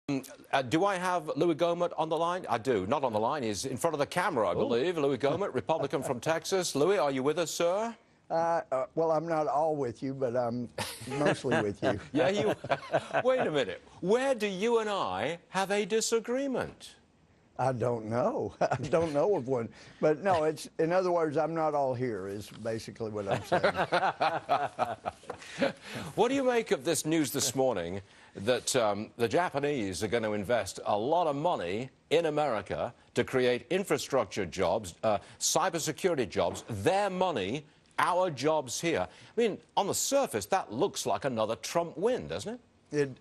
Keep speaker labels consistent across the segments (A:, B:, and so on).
A: Do I have Louie Gohmert on the line? I do. Not on the line. He's in front of the camera, I believe. Louie Gohmert, Republican from Texas. Louie, are you with us, sir?
B: Well, I'm not all with you, but I'm mostly with you.
A: Yeah, you... Wait a minute. Where do you and I have a disagreement?
B: I don't know. I don't know of one. But no, it's, in other words, I'm not all here is basically what I'm saying.
A: What do you make of this news this morning that the Japanese are going to invest a lot of money in America to create infrastructure jobs, cybersecurity jobs, their money, our jobs here? I mean, on the surface, that looks like another Trump win, doesn't it?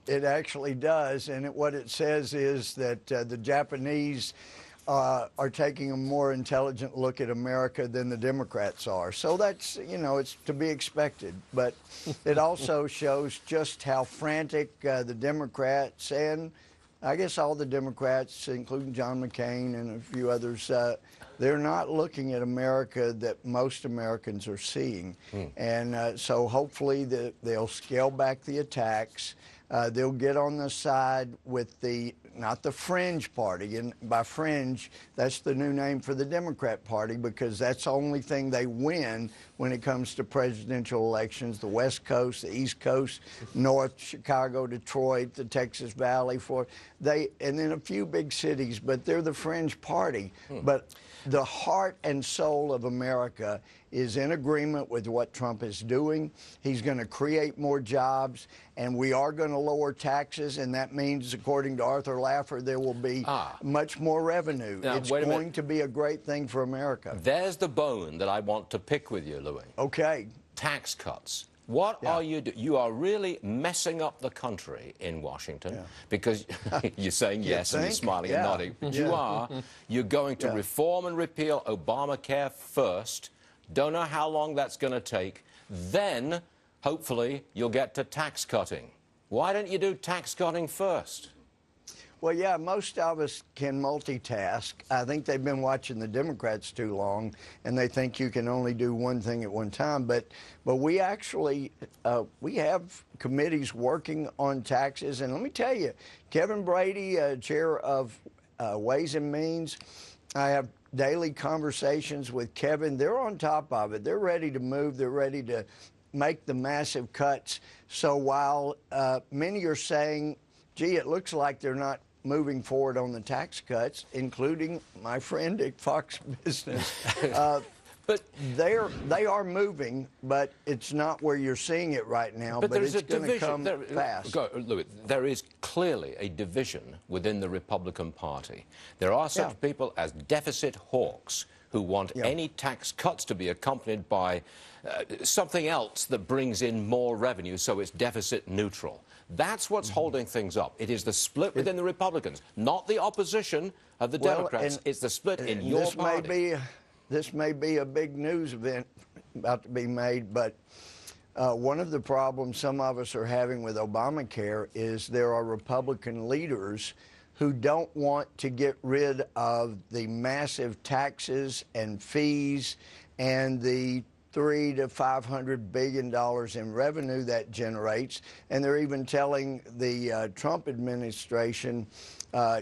B: It actually does, and what it says is that the Japanese are taking a more intelligent look at America than the Democrats are. So that's, you know, it's to be expected. But it also shows just how frantic the Democrats, and I guess all the Democrats, including John McCain and a few others, they're not looking at America that most Americans are seeing. And so hopefully they'll scale back the attacks. They'll get on the side with the, not the fringe party, and by fringe, that's the new name for the Democrat Party, because that's the only thing they win when it comes to presidential elections: the West Coast, the East Coast, North, Chicago, Detroit, the Texas Valley, and then a few big cities, but they're the fringe party. But the heart and soul of America is in agreement with what Trump is doing. He's going to create more jobs, and we are going to lower taxes, and that means, according to Arthur Laffer, there will be much more revenue.
A: Now,
B: it's going to be a great thing for America.
A: There's the bone that I want to pick with you, Louie.
B: Okay.
A: Tax cuts. What are you doing? You are really messing up the country in Washington, because you're saying yes and you're smiling and nodding. But you're going to reform and repeal Obamacare first. Don't know how long that's going to take. Then, hopefully, you'll get to tax cutting. Why don't you do tax cutting first?
B: Well, yeah, most of us can multitask. I think they've been watching the Democrats too long, and they think you can only do one thing at one time. But we actually, we have committees working on taxes. And let me tell you, Kevin Brady, chair of Ways and Means, I have daily conversations with Kevin. They're on top of it. They're ready to move. They're ready to make the massive cuts. So while many are saying, gee, it looks like they're not moving forward on the tax cuts, including my friend at Fox Business. But they are moving, but it's not where you're seeing it right now. But it's going to come fast.
A: Louis, there is clearly a division within the Republican Party. There are such people as deficit hawks who want any tax cuts to be accompanied by something else that brings in more revenue, so it's deficit neutral. That's what's holding things up. It is the split within the Republicans, not the opposition of the Democrats. It's the split in your party.
B: This may be a big news event about to be made, but one of the problems some of us are having with Obamacare is there are Republican leaders who don't want to get rid of the massive taxes and fees and the $300 to $500 billion in revenue that generates. And they're even telling the Trump administration,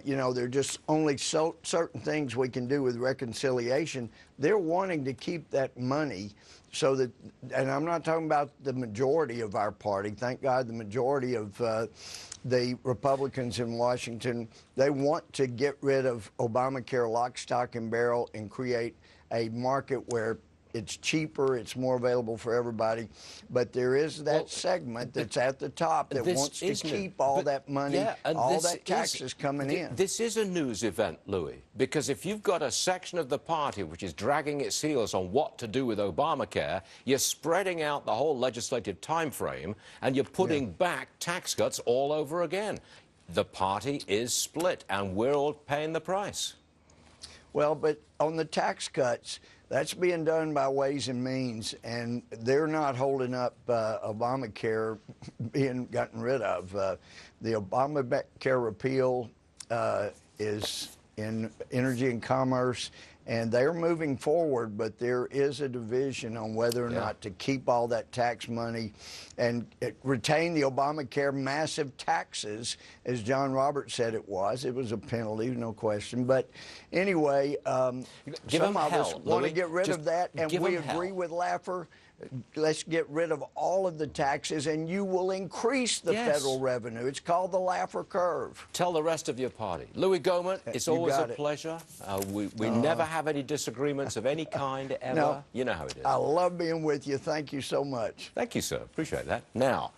B: you know, there are just only certain things we can do with reconciliation. They're wanting to keep that money so that, and I'm not talking about the majority of our party. Thank God the majority of the Republicans in Washington, they want to get rid of Obamacare lock, stock, and barrel and create a market where it's cheaper, it's more available for everybody. But there is that segment that's at the top that wants to keep all that money, all that taxes coming in.
A: This is a news event, Louis, because if you've got a section of the party which is dragging its heels on what to do with Obamacare, you're spreading out the whole legislative time frame and you're putting back tax cuts all over again. The party is split, and we're all paying the price.
B: Well, but on the tax cuts, that's being done by Ways and Means, and they're not holding up Obamacare being gotten rid of. The Obamacare repeal is in Energy and Commerce, And they're moving forward, but there is a division on whether or not to keep all that tax money and retain the Obamacare massive taxes, as John Roberts said it was. It was a penalty, no question. But anyway, some of us want to get rid of that, and we agree with Laffer. Let's get rid of all of the taxes, and you will increase the federal revenue. It's called the Laffer curve.
A: Tell the rest of your party. Louie Gohmert, it's always a pleasure. We never have any disagreements of any kind, ever.
B: No,
A: you know how it is.
B: I love being with you. Thank you so much.
A: Thank you, sir. Appreciate that. Now,